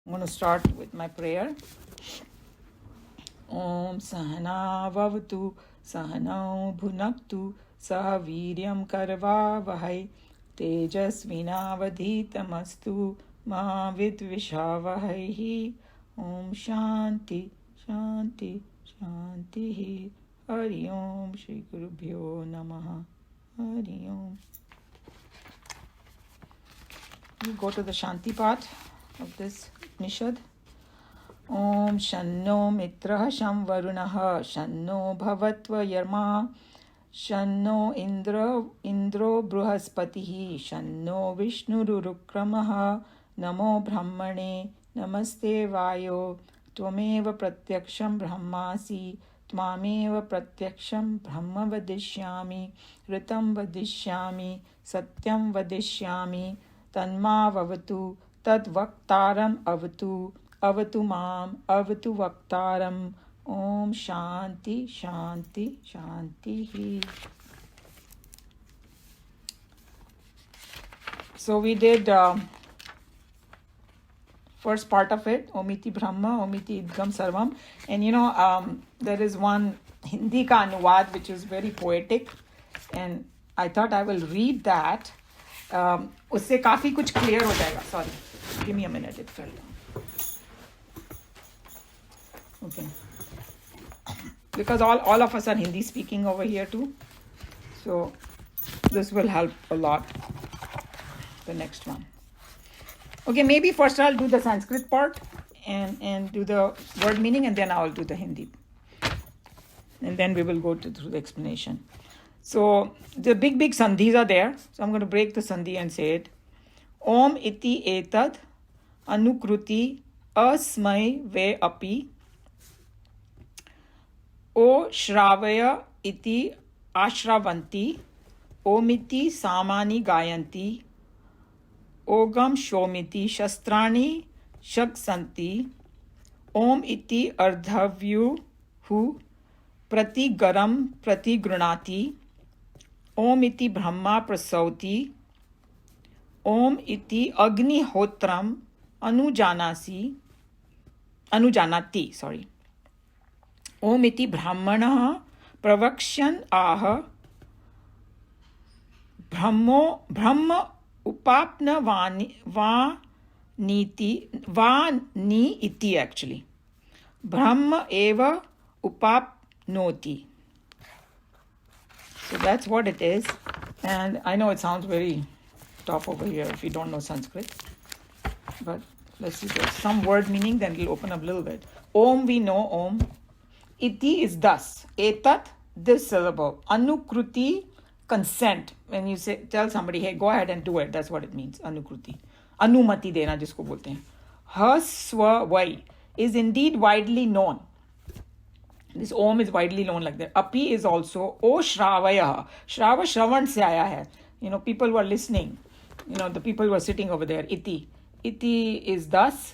I'm going to start with my prayer. Om Sahana Vavatu Sahanau Bhunaktu Saha Viryam Karva Vahai Tejasvinavadhitamastu Ma Vidvishavahai. Om Shanti Shanti Shanti. Hari Om Shri Gurubhyo Namaha. Hari Om. We go to the Shanti part of this Upanishad. Om Shanno Mitraha Sham Varunaha Shanno Bhavatva Yarma Shanno Indro Bruhaspatihi Shanno Vishnurukramaha Namo Brahmane Namaste Vayo Tvameva Pratyaksham Brahmasi Tvameva Pratyaksham Brahma Vadishyami Ritam Vadishyami Satyam Vadishyami Tanma Vavatu Tad Vaktaram Avatu Avatu Mam Avatu Vaktaram. Om Shanti Shanti Shanti. So we did first part of it, Omiti Brahma, Omiti Idgam Sarvam. And there is one Hindi ka anuvad which is very poetic, and I thought I will read that. उससे काफी कुछ clear हो जाएगा. Sorry, give me a minute, it fell down. Okay, because all of us are Hindi speaking over here too, so this will help a lot. The next one. Okay, maybe first I'll do the Sanskrit part and do the word meaning, and then I'll do the Hindi, and then we will go through the explanation. So the big sandhis are there. So I'm going to break the sandhi and say it. Om iti etad anukruti asmai ve api O shravaya iti ashravanti Omiti samani gayanti Ogam shomiti shastrani shaksanti Om iti ardhavyu hu prati garam prati grunati Om iti Brahma prasauti Om iti Agnihotram anujanati. Om iti Brahmanaha pravakshan aha Brahma upapna vani iti actually. Brahma eva upapnoti. So that's what it is. And I know it sounds very tough over here if you don't know Sanskrit. But let's see, there's some word meaning, then it'll open up a little bit. Om, we know Om. Iti is thus. Etat, this syllable. Anukruti, consent. When you tell somebody, hey, go ahead and do it, that's what it means. Anukruti. Anumati dena, jisko bolte hain. Haswa vai is indeed widely known. This Om is widely known like that. Api is also O Shravaya. Shrava Shravan se aaya hai. People who are listening. The people who are sitting over there. Iti. Iti is thus.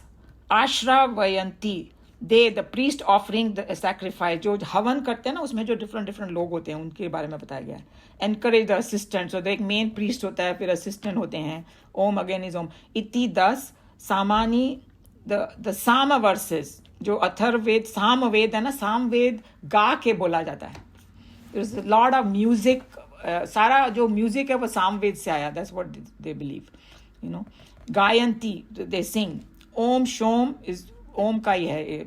Ashravayanti. They, the priest offering the sacrifice. जो हवन करते हैं ना, उसमें जो different लोग होते हैं, उनके बारे में बताया गया है. Encourage the assistant. So, एक main priest होता है, फिर assistant होते हैं. Om again is Om. Iti thus. Samani. The Sama verses. जो अथर्ववेद सामवेद है ना, सामवेद गा के बोला जाता है. There's a lot of music. सारा जो म्यूजिक है वो सामवेद से आया. That's what they believe. गायंती, they sing. Om Shom is Om का ही है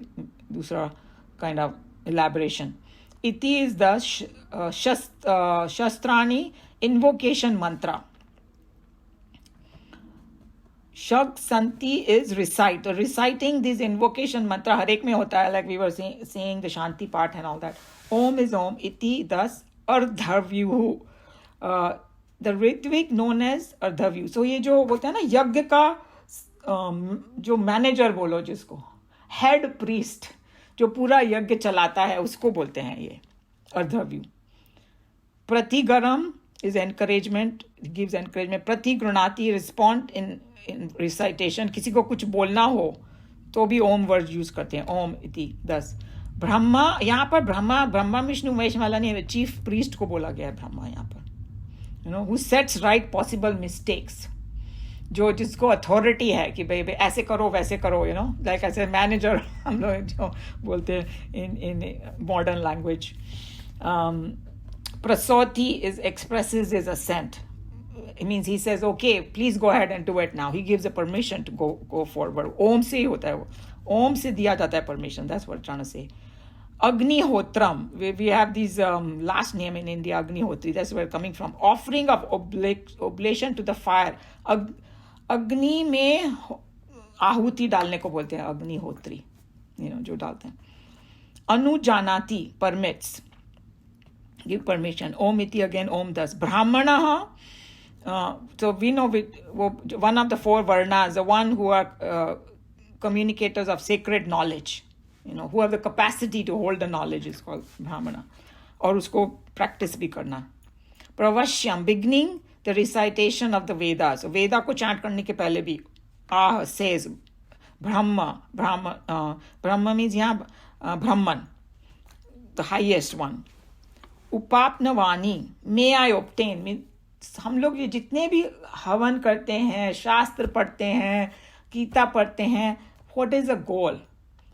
दूसरा kind of elaboration. Iti is the shastrani invocation mantra. Shag Santi is recite. Reciting this invocation mantra har ek mein hota hai, like we were saying the Shanti part and all that. Om is Om. Iti thus Ardhavyu. The Ritvik known as Ardhavyu. So ये जो बोलते हैं ना यज्ञ का जो manager बोलो जिसको, हेड प्रीस्ट जो पूरा यज्ञ चलाता है, उसको बोलते हैं ये Ardhavyu. Pratigaram is encouragement, it gives encouragement. Pratigranati, respond in recitation. किसी को कुछ बोलना हो तो भी ओम वर्ड यूज करते हैं. ओम इति 10. ब्रह्मा, यहाँ पर ब्रह्मा विष्णु महेश वाला नहीं है, चीफ प्रीस्ट को बोला गया है ब्रह्मा यहाँ पर. Who sets right possible mistakes. जो जिसको अथॉरिटी है कि भाई ऐसे करो वैसे करो, यू नो, लाइक ऐसे मैनेजर हम लोग जो बोलते हैं in modern language. Prasoti is expresses his assent. It means he says, okay, please go ahead and do it now. He gives a permission to go forward. Om se hota hai wo. Om se diya jata hai permission. That's what I'm trying to say. Agnihotram. We have these last name in India, Agnihotri. That's where it's coming from. Offering of oblation to the fire. Agni में आहुति डालने को बोलते हैं Agnihotri, you know, जो डालते हैं. Anujanati permits. Give permission. Om iti again, Om das. Brahmana, so we know one of the four varnas, the one who are communicators of sacred knowledge, you know, who have the capacity to hold the knowledge is called Brahmana. और उसको practice भी करना. Pravashyam, beginning the recitation of the Vedas. So Veda को chant करने के पहले भी says Brahma means यहाँ Brahman, the highest one. उपापनवाणी, may I obtain, means हम लोग ये जितने भी हवन करते हैं, शास्त्र पढ़ते हैं, गीता पढ़ते हैं, what is the goal?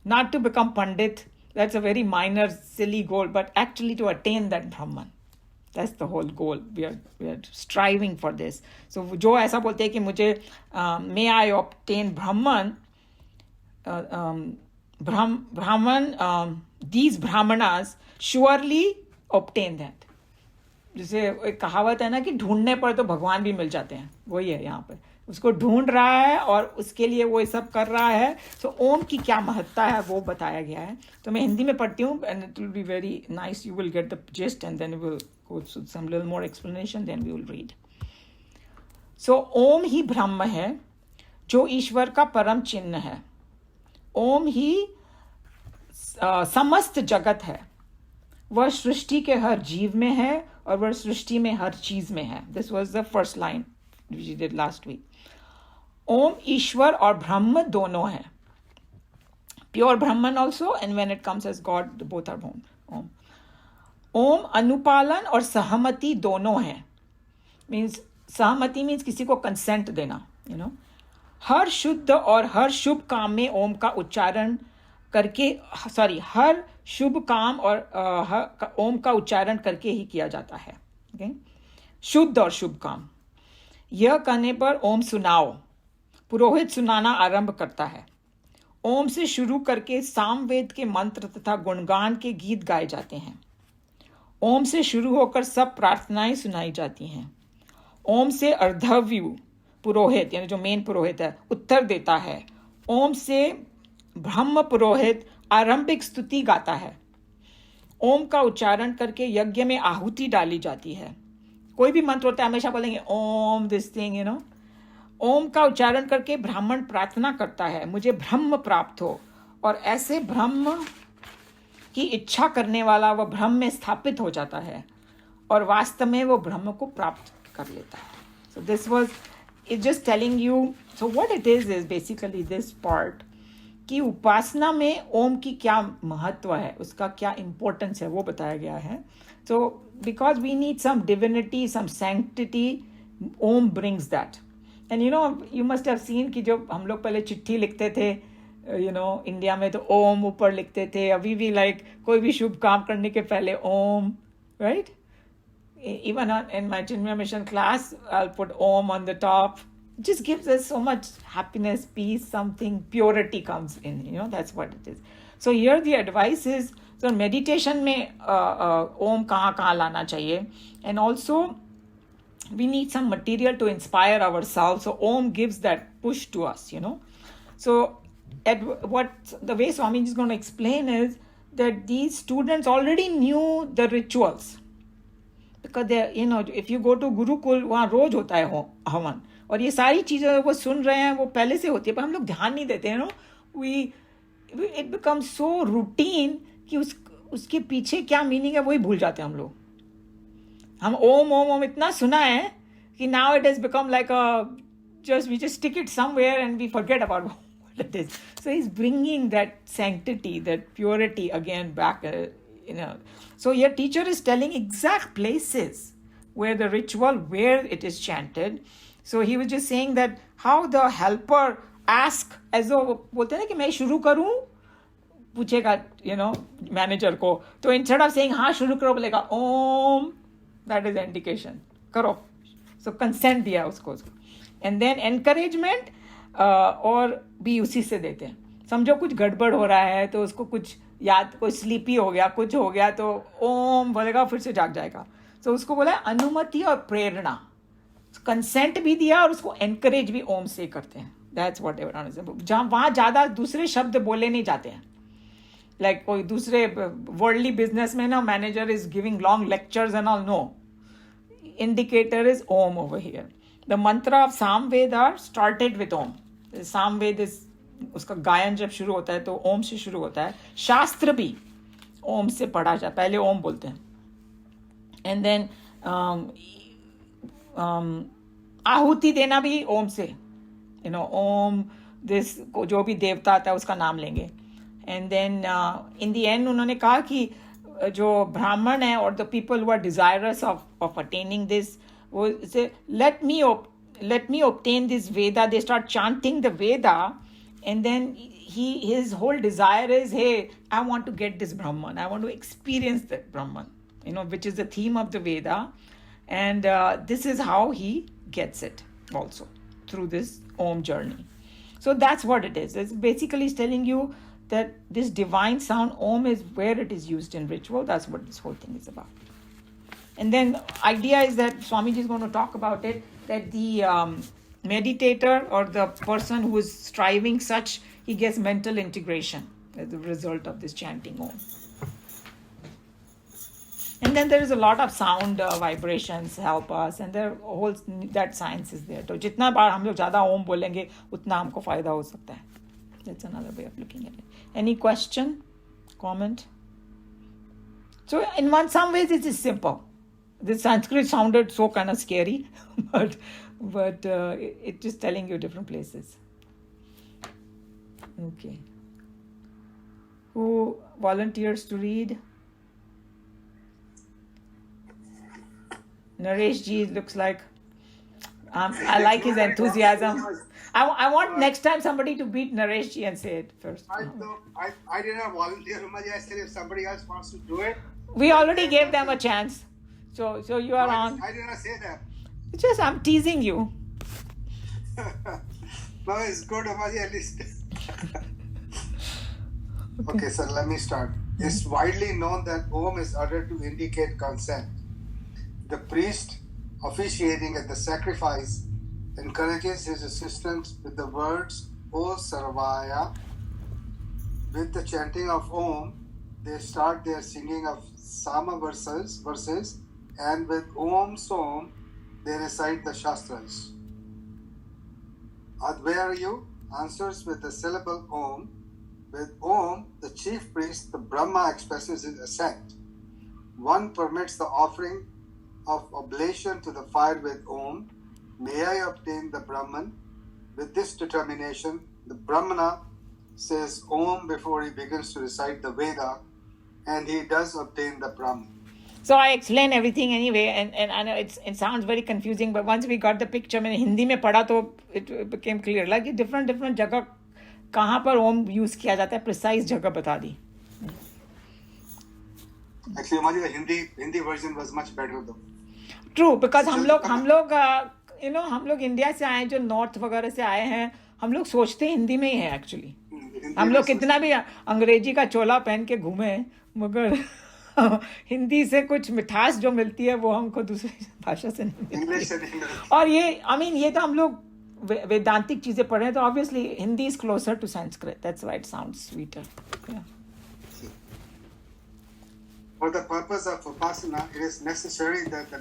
Not to become pandit, that's a very minor silly goal, but actually to attain that Brahman. That's the whole goal. We are striving for this. So जो ऐसा बोलते हैं कि मुझे may I obtain Brahman, Brahman, these Brahmanas surely obtain that. जैसे एक कहावत है ना कि ढूंढने पर तो भगवान भी मिल जाते हैं, वही है यहाँ पे. उसको ढूंढ रहा है और उसके लिए वो सब कर रहा है. सो ओम की क्या महत्ता है वो बताया गया है. तो मैं हिंदी में पढ़ती हूँ and it will be very nice. You will get the gist and then you will go through some little more explanation, then we will read. So Om ही ब्रह्म है जो ईश्वर का परम चिन्ह है. ओम ही समस्त जगत है. वह सृष्टि के हर जीव में है और वह सृष्टि में हर चीज में है. This was the first line which we did last week. Om ईश्वर और ब्रह्म दोनों है. Pure Brahman also and when it comes as God both are Om. Om अनुपालन और सहमति दोनों है. मीन्स सहमति मीन्स किसी को कंसेंट देना, यू नो. हर शुद्ध और हर शुभ काम में ओम का उच्चारण करके, हर शुभ काम और ओम का उच्चारण करके ही किया जाता है. okay? शुद्ध और शुभ काम. यह कहने पर ओम सुनाओ, पुरोहित सुनाना आरंभ करता है. ओम से शुरू करके सामवेद के मंत्र तथा गुणगान के गीत गाए जाते हैं. ओम से शुरू होकर सब प्रार्थनाएं सुनाई जाती हैं. ओम से अर्धव्यु पुरोहित, यानी जो मेन पुरोहित है, उत्तर देता है. ओम से ब्रह्म पुरोहित आरंभिक स्तुति गाता है. ओम का उच्चारण करके यज्ञ में आहुति डाली जाती है. कोई भी मंत्र होता है हमेशा बोलेंगे ohm this thing, you know. ओम का उच्चारण करके ब्राह्मण प्रार्थना करता है, मुझे ब्रह्म प्राप्त हो. और ऐसे ब्रह्म की इच्छा करने वाला वह ब्रह्म में स्थापित हो जाता है और वास्तव में वो ब्रह्म को प्राप्त कर लेता है. So this was it just telling you. So what it is basically this part कि उपासना में ओम की क्या महत्व है, उसका क्या इम्पोर्टेंस है, वो बताया गया है. So because we need some divinity, some sanctity, Om brings that. And you know, you must have seen कि जो हम लोग पहले चिट्ठी लिखते थे, यू नो, इंडिया में तो ओम ऊपर लिखते थे. अभी भी लाइक कोई भी शुभ काम करने के पहले ओम, right. Even in my Chinmaya mission class, I'll put Om on the top. It just gives us so much happiness, peace, something, purity comes in, you know, that's what it is. So here the advice is, so meditation में Om कहाँ लाना चाहिए. And also we need some material to inspire ourselves. So Om gives that push to us, you know. So what the way Swamiji is going to explain is that these students already knew the rituals. Because they, you know, if you go to Gurukul, वहाँ रोज होता है हवन, और ये सारी चीज़ें वो सुन रहे हैं, वो पहले से होती है, पर हम लोग ध्यान नहीं देते हैं. No, it becomes so routine कि उसके पीछे क्या मीनिंग है वही भूल जाते हैं हम लोग. हम ओम ओम ओम इतना सुना है कि now it has become like we just stick it somewhere and we forget about what it is. So he is bringing that sanctity, that purity again back. You know, so your teacher is telling exact places where the ritual, where it is chanted, So he was just saying that how the helper ask as though बोलते हैं ना कि मैं शुरू करूं पूछेगा manager को, तो इंस्टेड ऑफ सेइंग हाँ शुरू करो बोलेगा ओम, दैट इज इंडिकेशन करो. सो कंसेंट दिया उसको. एंड देन एनकरेजमेंट और भी उसी से देते हैं. समझो कुछ गड़बड़ हो रहा है तो उसको कुछ याद, कोई स्लीपी हो गया, कुछ हो गया तो ओम बोलेगा, फिर से जाग जाएगा. तो उसको बोला अनुमति और प्रेरणा, कंसेंट भी दिया और उसको एनकरेज भी ओम से करते हैं. That's what ever. जहाँ वहाँ ज़्यादा दूसरे शब्द बोले नहीं जाते हैं. लाइक कोई दूसरे वर्ल्डली बिजनेस में ना manager is giving long lectures and all. No, indicator is Om over here. The mantra of Samaveda are started with Om. Samaveda is, उसका गायन जब शुरू होता है तो ओम से शुरू होता है. शास्त्र भी ओम से पढ़ा जाता है, पहले ओम बोलते हैं. एंड देन आहुति देना भी ओम से, ओम दिस को जो भी देवता आता है उसका नाम लेंगे. And then in the end उन्होंने कहा कि जो ब्राह्मण है और the people who are desirous of attaining this, वो say let me obtain this Veda. They start chanting the Veda, and then his whole desire is, hey, I want to get this Brahman. I want to experience that Brahman, which is the theme of the Veda. And this is how he gets it also through this Om journey. So that's what it is. It's basically telling you that this divine sound Om is where it is used in ritual. That's what this whole thing is about. And then idea is that Swamiji is going to talk about it, that the meditator or the person who is striving such, he gets mental integration as a result of this chanting Om. And then there is a lot of sound vibrations help us, and there whole that science is there. तो जितना बार हम लोग ज़्यादा ओम बोलेंगे उतना हमको फायदा हो सकता है. That's another way of looking at it. Any question, comment? So in some ways it is simple. The Sanskrit sounded so kind of scary, but it is telling you different places. Okay. Who volunteers to read? Naresh ji looks like, I like his enthusiasm. I want next time somebody to beat Naresh ji and say it first. I didn't volunteer, Umaji. I said if somebody else wants to do it. We already gave them a chance. So you are on. I did not say that. It's just I'm teasing you. No, it's good, Umaji, at least. Okay, so let me start. It's widely known that Om is uttered to indicate consent. The priest officiating at the sacrifice encourages his assistants with the words O Sarvaya. With the chanting of Om, they start their singing of Sama verses, and with Om Som, they recite the Shastras. Advayu answers with the syllable Om. With Om, the chief priest, the Brahma, expresses his assent. One permits the offering of oblation to the fire with Om. May I obtain the Brahman? With this determination, the Brahmana says Om before he begins to recite the Veda, and he does obtain the Brahman. So I explain everything anyway, and I know it sounds very confusing, but once we got the picture, मैंने हिंदी में पढ़ा तो it became clear. Like different जगह कहाँ पर ओम use किया जाता है, precise जगह बता दी. Actually, हमारी Hindi version was much better though. True, because हम लोग इंडिया से आए, जो नॉर्थ वगैरह से आए हैं, हम लोग सोचते हैं हिंदी में ही है एक्चुअली. हम लोग कितना भी अंग्रेजी का चोला पहन के घूमे, मगर हिंदी से कुछ मिठास जो मिलती है वो हमको दूसरी भाषा से नहीं मिलती. और ये तो हम लोग वेदांतिक चीजें पढ़े तो obviously Hindi is closer to Sanskrit. That's why it sounds sweeter. For the purpose of Upasana, it is necessary that the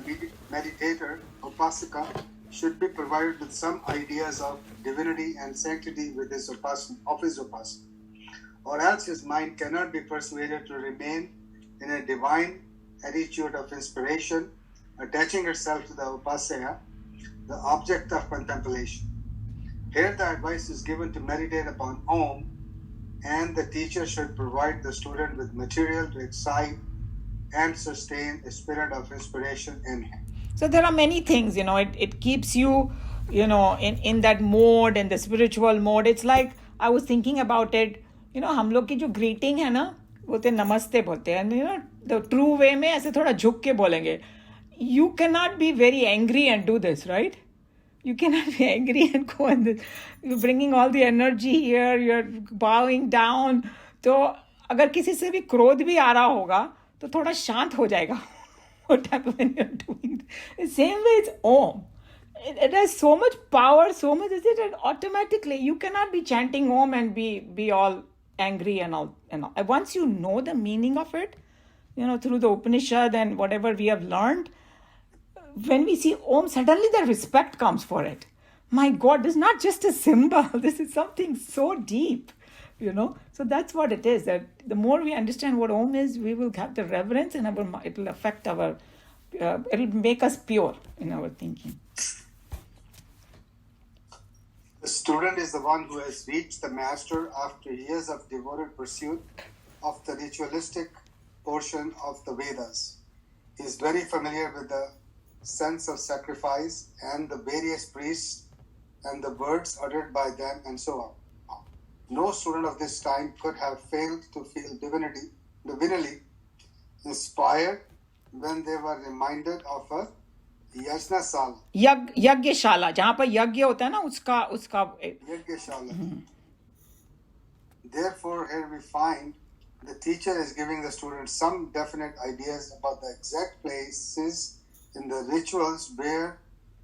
meditator, Upasaka, should be provided with some ideas of divinity and sanctity with his Upasana, or else his mind cannot be persuaded to remain in a divine attitude of inspiration, attaching itself to the Upasaya, the object of contemplation. Here the advice is given to meditate upon Om, and the teacher should provide the student with material to excite and sustain a spirit of inspiration in him. So there are many things, it keeps you in that mode, in the spiritual mode. It's like I was thinking about it. हम लोग की जो greeting है ना, बोलते नमस्ते बोलते हैं, and the true way में ऐसे थोड़ा झुक के बोलेंगे. You cannot be very angry and do this, right? You cannot be angry and go on this. You're bringing all the energy here, you're bowing down. तो अगर किसी से भी क्रोध भी आ रहा होगा तो थोड़ा शांत हो जाएगा. What happens when you're doing the same way? It's Om. It has so much power, so much is it, and automatically you cannot be chanting Om and be all angry and all. Once you know the meaning of it, through the Upanishad and whatever we have learned, when we see Om, suddenly the respect comes for it. My God, this is not just a symbol. This is something so deep, So that's what it is. That the more we understand what Om is, we will have the reverence, and it will affect our. It will make us pure in our thinking. The student is the one who has reached the master after years of devoted pursuit of the ritualistic portion of the Vedas. He is very familiar with the sense of sacrifice and the various priests and the words uttered by them and so on. No student of this time could have failed to feel divinely inspired when they were reminded of a yajnasala. यज्ञशाला, जहाँ पर यज्ञ होता है ना, उसका Yajnasala. Therefore, here we find the teacher is giving the student some definite ideas about the exact places in the rituals where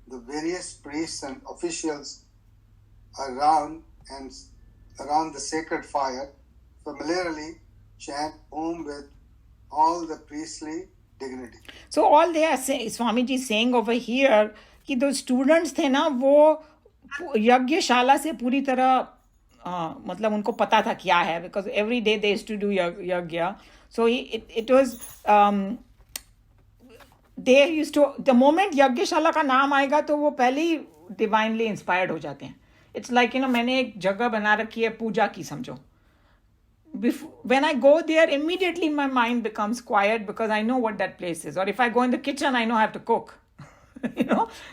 the various priests and officials around the sacred fire familiarly chant Om with all the priestly dignity. So all they are saying, Swamiji is saying over here, कि those students थे ना, वो यज्ञशाला से पूरी तरह मतलब उनको पता था क्या है, because every day they used to do yagya. So it was they used to, the moment यज्ञशाला का नाम आएगा तो वो पहले ही divinely inspired हो जाते हैं. It's like मैंने एक जगह बना रखी है पूजा की, समझो. When I go there, immediately my mind becomes quiet because I know what that place is. Or if I go in the kitchen, I know I have to cook.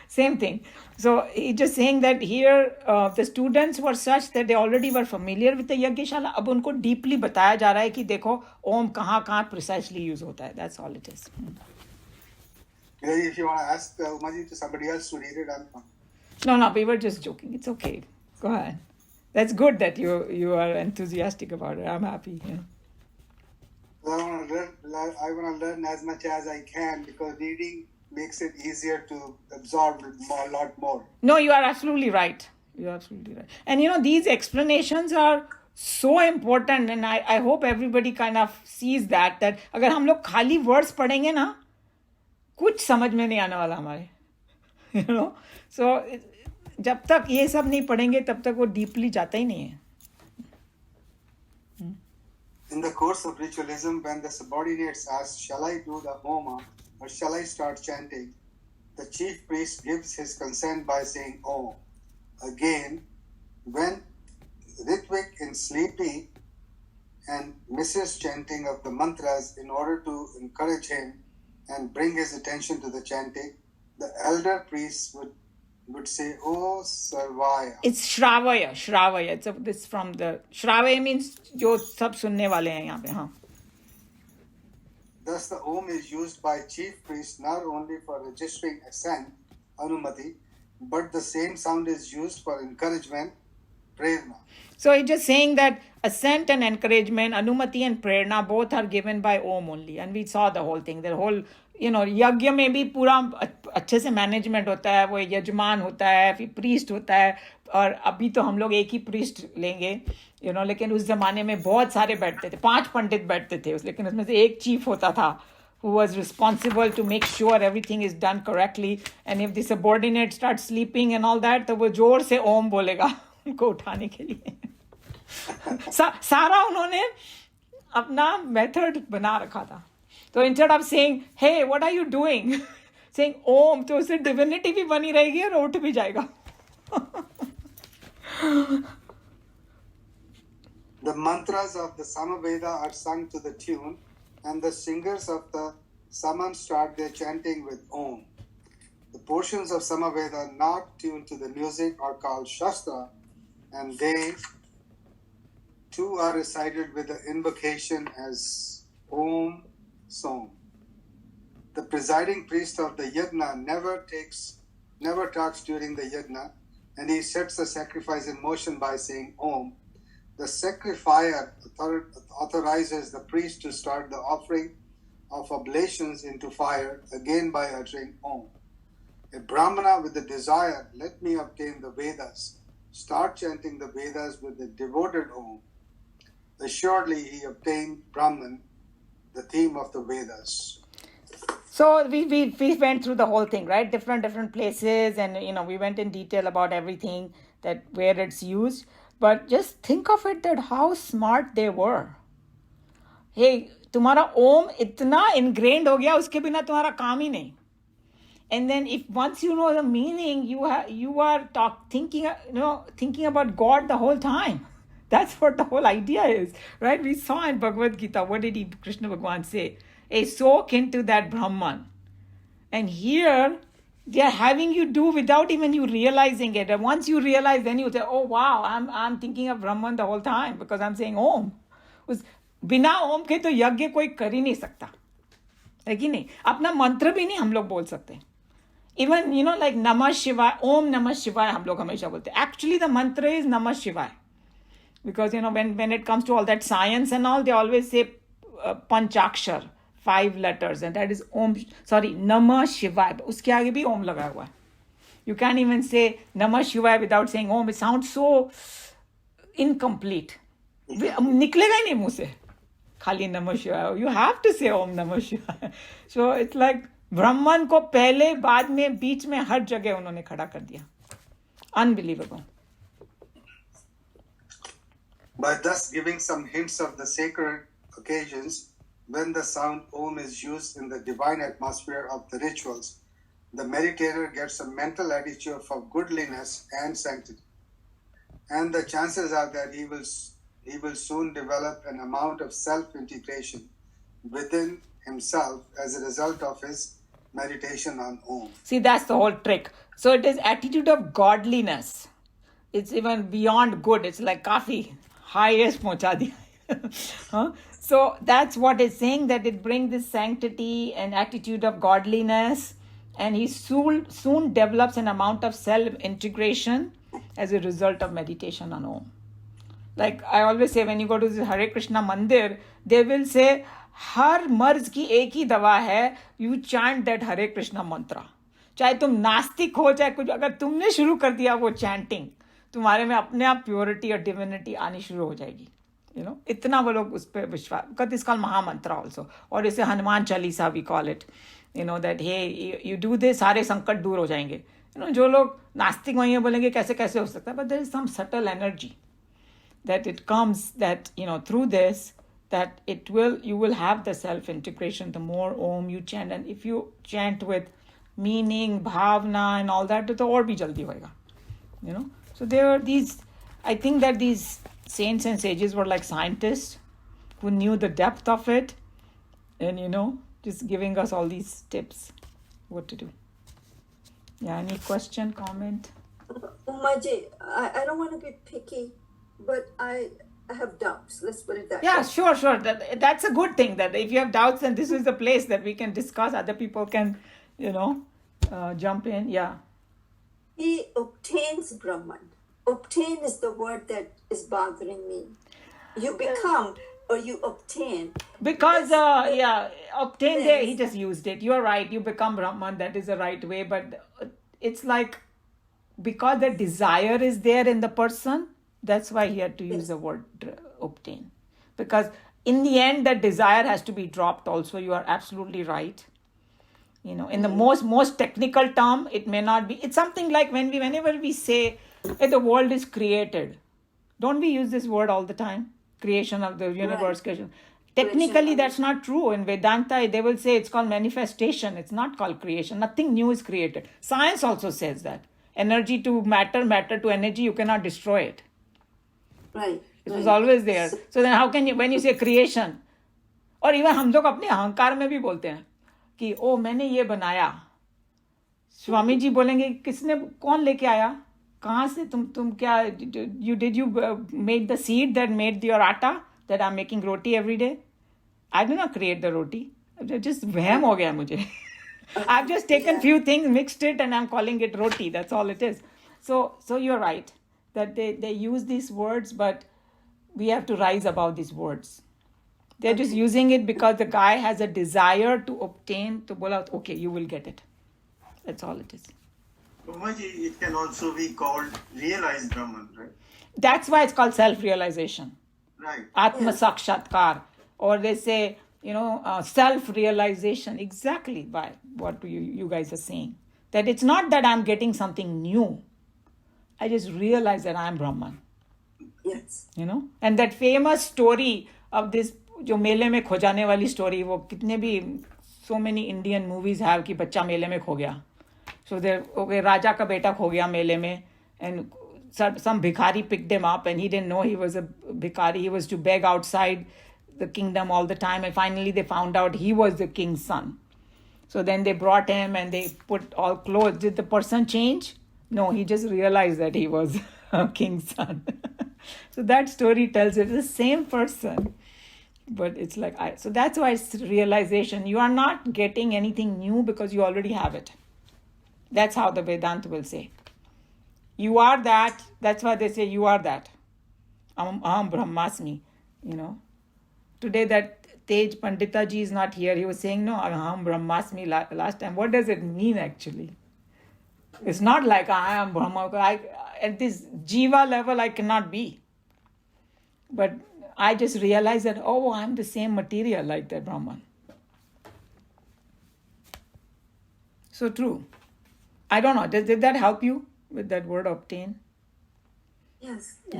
Same thing. So he's just saying that here the students were such that they already were familiar with the Yajnashala. अब उनको deeply बताया जा रहा है कि देखो Om कहाँ precisely use होता है. That's all it is. If you want to ask Umaji to somebody else to read it, I'm fine. No, we were just joking. It's okay. Go ahead. That's good that you are enthusiastic about it. I'm happy. Yeah. Well, I want to learn as much as I can because reading makes it easier to absorb a lot more. No, you are absolutely right. And these explanations are so important, and I hope everybody kind of sees that अगर हम लोग खाली words पढ़ेंगे ना, कुछ समझ में नहीं आने वाला हमारे. So जब तक ये सब नहीं पढ़ेंगे तब तक वो डीपली जाता ही नहीं है. In the course of ritualism, when the subordinates ask, shall I do the homa or shall I start chanting, the chief priest gives his consent by saying Om. Again, when Ritvik is sleepy and misses chanting of the mantras in order to encourage him and bring his attention to the chanting, the elder priest would say, Oh Sarvaya. It's Shravaya. This from the Shravaya means जो सब सुनने वाले हैं यहाँ पे. हाँ. Thus, the Om is used by chief priest not only for registering assent, Anumati, but the same sound is used for encouragement, Prerna. So it's just saying that assent and encouragement, Anumati and Prerna, both are given by Om only. And we saw the whole thing. The whole, यज्ञ में भी पूरा अच्छे से management होता है, वो यजमान होता है, फिर प्रीस्ट होता है. और अभी तो हम लोग एक ही प्रीस्ट लेंगे, लेकिन उस जमाने में बहुत सारे बैठते थे, 5 पंडित बैठते थे, लेकिन उसमें से एक चीफ होता था who was responsible to make sure everything is done correctly. And if the subordinate starts sleeping and all that, तो वो जोर से ओम बोलेगा उनको उठाने के लिए. सारा उन्होंने अपना मेथड बना रखा था. So instead of saying, hey, what are you doing? saying Om, तो उससे divinity भी बनी रहेगी और उठ भी जाएगा. The mantras of the Samaveda are sung to the tune, and the singers of the Saman start their chanting with Om. The portions of Samaveda not tuned to the music are called Shastra, and they too are recited with the invocation as Om Som. The presiding priest of the yajna never talks during the yajna, and he sets the sacrifice in motion by saying Om. The sacrificer authorizes the priest to start the offering of oblations into fire, again by uttering Om. A Brahmana with the desire, let me obtain the Vedas, start chanting the Vedas with the devoted Om. Assuredly, he obtained Brahman, the theme of the Vedas. So we went through the whole thing, right? Different places, and we went in detail about everything, that where it's used. But just think of it, that how smart they were. Hey, तुम्हारा ओम इतना ingrained हो गया, उसके बिना तुम्हारा काम ही नहीं. And then if once you know the meaning, you are thinking about God the whole time. That's what the whole idea is, right? We saw in Bhagavad Gita, what did Krishna Bhagavan say? Hey, soak into that Brahman. And here, they are having you do without even you realizing it. And once you realize, then you say, oh wow, I'm thinking of Brahman the whole time because I'm saying Om. बिना ओम के तो यज्ञ कोई कर ही नहीं सकता, है कि नहीं? अपना मंत्र भी नहीं हम लोग बोल सकते. Even, like Namah Shivaya, Om Namah Shivaya, हम लोग हमेशा बोलते. Actually, the mantra is Namah Shivaya. Because, when it comes to all that science and all, they always say Panchakshar, 5 letters. And that is Namah Shivaya. Uske aage bhi Om lagaya hua hai. You can't even say Namah Shivaya without saying Om. It sounds so incomplete. निकलेगा ही नहीं मुंह से खाली नमः शिवाय. You have to say Om Namah Shivaya. So it's like ब्राह्मण को पहले बाद में बीच में हर जगह उन्होंने खड़ा कर दिया. Unbelievable. By thus giving some hints of the sacred occasions when the sound Om is used in the divine atmosphere of the rituals, the meditator gets a mental attitude of goodliness and sanctity. And the chances are that he will soon develop an amount of self-integration within himself as a result of his meditation on Om. See, that's the whole trick. So it is attitude of godliness. It's even beyond good. It's like kafi highest pahuncha diya. So that's what it's saying, that it brings this sanctity and attitude of godliness, and he soon develops an amount of self-integration as a result of meditation on Om. Like I always say, when you go to the Hare Krishna Mandir, they will say, हर मर्ज की एक ही दवा है, you chant that Hare Krishna mantra. चाहे तुम नास्तिक हो, चाहे कुछ, अगर तुमने शुरू कर दिया वो चैंटिंग, तुम्हारे में अपने आप प्योरिटी और डिविनिटी आनी शुरू हो जाएगी. इतना वो लोग उस पर विश्वास करते. इस कॉल महामंत्र ऑल्सो, और इसे Hanuman Chalisa we call it. That hey you do this, सारे संकट दूर हो जाएंगे. जो लोग नास्तिक वहीं बोलेंगे कैसे कैसे हो सकता है, but there is some subtle energy that it comes, that through this, that you will have the self integration. The more Om you chant, and if you chant with meaning, bhavna and all that, to aur bhi jaldi hoega. So there are these, I think that these saints and sages were like scientists who knew the depth of it, and just giving us all these tips what to do. Yeah, any question, comment? Umaji, I don't want to be picky, but I have doubts. Let's put it that way. Yeah, sure. That's a good thing, that if you have doubts, then this is the place that we can discuss. Other people can, jump in. Yeah. He obtains Brahman. Obtain is the word that is bothering me. You become or you obtain. Because, obtain there, he just used it. You're right. You become Brahman. That is the right way. But it's like, because the desire is there in the person, that's why he had to use the word obtain. Because in the end, that desire has to be dropped also. You are absolutely right. In the most technical term, it may not be. It's something like whenever we say that the world is created. Don't we use this word all the time? Creation of the universe. Right. Creation. Technically, that's not true. In Vedanta, they will say it's called manifestation. It's not called creation. Nothing new is created. Science also says that. Energy to matter, matter to energy, you cannot destroy it. Right. It was always there. So then how can you, when you say creation, और even हम लोग अपने अहंकार में भी बोलते हैं कि ओ मैंने ये बनाया. स्वामी जी बोलेंगे किसने कौन लेके आया कहाँ से तुम क्या you made the seed that made your atta that I'm making roti every day. I did not create the roti. Just वहम हो गया मुझे. I've just taken few things, mixed it, and I'm calling it roti. That's all it is. So you're right that they use these words, but we have to rise above these words. They're just using it because the guy has a desire to obtain, to bola, okay, you will get it. That's all it is. Umaji, it can also be called realized Brahman, right? That's why it's called self-realization. Right. Atma Sakshatkar. Or they say, self-realization. Exactly by what you guys are saying. That it's not that I'm getting something new. I just realize that I'm Brahman. Yes. And that famous story of this, जो मेले में खो जाने वाली story, वो कितने भी so many Indian movies have कि बच्चा मेले में खो गया. So राजा का बेटा खो गया मेले में, and some bhikhari picked him up, and he didn't know he was a bhikhari. He was to beg outside the kingdom all the time, and finally they found out he was the king's son. So then they brought him and they put all clothes. Did the person change? No, he just realized that he was a king's son. So that story tells it's the same person, but it's like so that's why it's realization. You are not getting anything new because you already have it. That's how the Vedanta will say. You are that. That's why they say you are that. Aham Brahmasmi. Today that Tej Pandita ji is not here. He was saying, no, Aham Brahmasmi last time. What does it mean actually? It's not like I am Brahma. At this Jiva level, I cannot be. But I just realized that, I'm the same material like that Brahman. So true. I don't know. Did that help you with that word obtain? Yes. I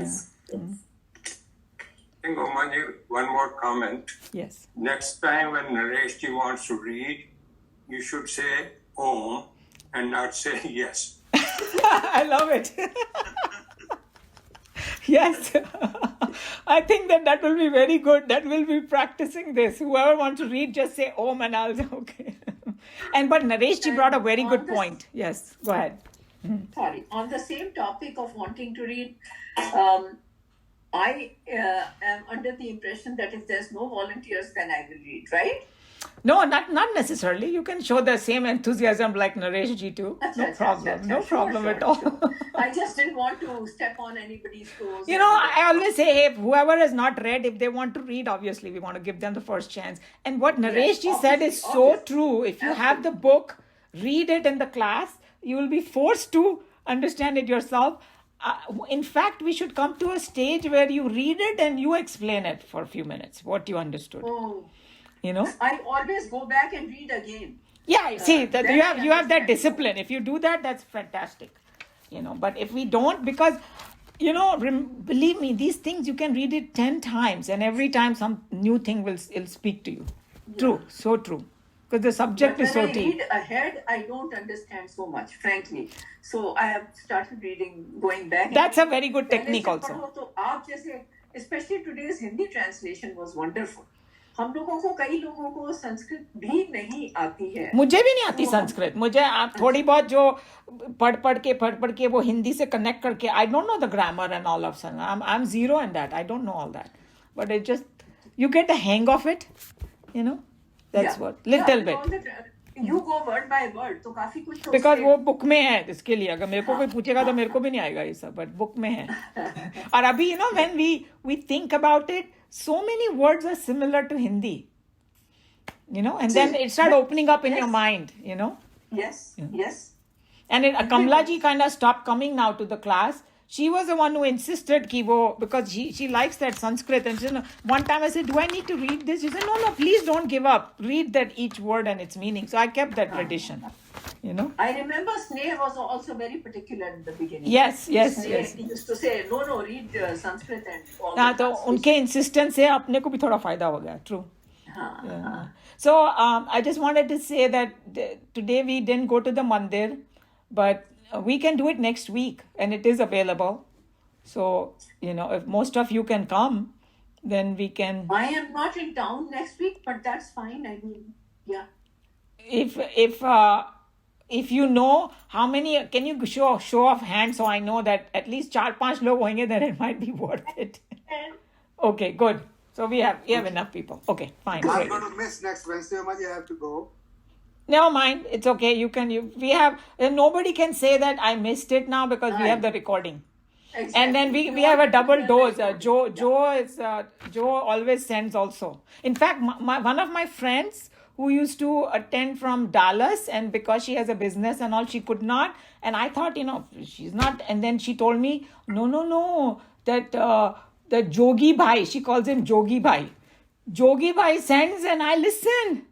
think, Umaji, one more comment. Yes. Next time when Naresh ji wants to read, you should say Om and not say yes. I love it. Yes. I think that will be very good. That will be practicing this. Whoever wants to read, just say Om and I'll say okay. But Naresh ji brought a very good point. Yes, go ahead. Sorry. On the same topic of wanting to read, I am under the impression that if there's no volunteers, then I will read, right? No, not necessarily. You can show the same enthusiasm like Naresh ji too. No problem. No problem at all. I just didn't want to step on anybody's toes. I always say, hey, whoever has not read, if they want to read, obviously we want to give them the first chance. And what Naresh ji said is so true. If you have the book, read it in the class, you will be forced to understand it yourself. In fact, we should come to a stage where you read it and you explain it for a few minutes, what you understood. Oh. I always go back and read again. Yeah, see, that you have that discipline. If you do that, that's fantastic. But if we don't, because, believe me, these things you can read it 10 times and every time some new thing will speak to you. Yeah. True, so true. Because the subject is so deep. When I read ahead, I don't understand so much, frankly. So I have started reading, going back. That's a very good technique also. Especially today's Hindi translation was wonderful. हम लोगों को कई लोगों को संस्कृत भी नहीं आती है. मुझे भी नहीं आती संस्कृत. मुझे थोड़ी बहुत जो पढ़ के वो हिंदी से connect करके, I don't know the grammar and all of sudden. I'm zero in that. I don't know all that. But it just, you get the hang of it, That's what. Little bit. You go word by word, तो काफी कुछ तो Because वो book में है, इसके लिए अगर मेरे को कोई पूछेगा तो मेरे को भी नहीं आएगा ये सब, but book में है. और अभी when we think about it, so many words are similar to Hindi, and then it started opening up in your mind, Yes. And Kamla ji kind of stopped coming now to the class. She was the one who insisted because she likes that Sanskrit. And she, one time I said, do I need to read this? She said, no, please don't give up. Read that each word and its meaning. So I kept that tradition, I remember Sneh was also very particular in the beginning. Yes. He used to say, no, read Sanskrit and all that. तो उनके insistence से अपने को भी थोड़ा फायदा हो गया. True. Yeah. So I just wanted to say that today we didn't go to the mandir, but we can do it next week and it is available. So, if most of you can come, then we can. I am not in town next week, but that's fine. I mean, yeah. If if you know how many, can you show of hands so I know that at least 4-5 log hoenge, then it might be worth it. Okay, good. So we have enough people. Okay, fine. I'm Great. going to miss next Wednesday. I have to go. Never mind. It's okay. We have, nobody can say that I missed it now because we have the recording. Exactly. And then we have a double dose. Joe always sends also. In fact, one of my friends who used to attend from Dallas, and because she has a business and all, she could not. And I thought, she's not. And then she told me, no, that the Jogi Bhai, she calls him Jogi Bhai. Jogi Bhai sends and I listen.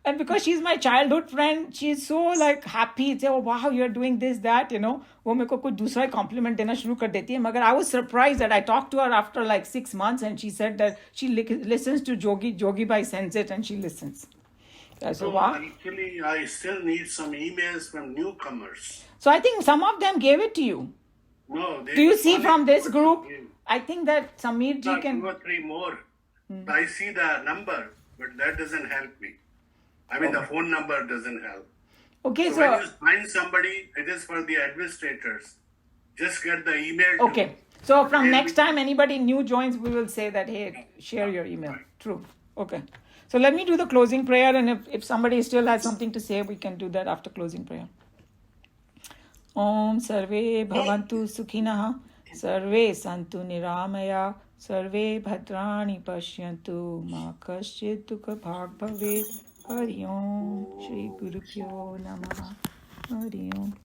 And because she's my childhood friend, she's so like happy. Say, oh wow, you're doing this, that, वो मेरे को कुछ दूसरा compliment देना शुरू कर देती है. मगर I was surprised that I talked to her after like 6 months and she said that she listens to Jogi Bhai sends it and she listens. I said, wow. Actually, I still need some emails from newcomers. So I think some of them gave it to you. No, Do you see from this group? I think that Samir ji can... 2 or 3 more. I see the number, but that doesn't help me. I mean, the phone number doesn't help. Okay, So when you find somebody, it is for the administrators. Just get the email. Okay. So from next time anybody new joins, we will say that, hey, share your email. True. Okay. So let me do the closing prayer, and if somebody still has something to say, we can do that after closing prayer. Om Sarve Bhavantu Sukhinah Sarve Santu Niramaya Sarve Bhadrani Pashyantu Ma Kaschit Dukha Bhag Bhavet Hari Om Shri Guru Pyo Namaha Hari Om.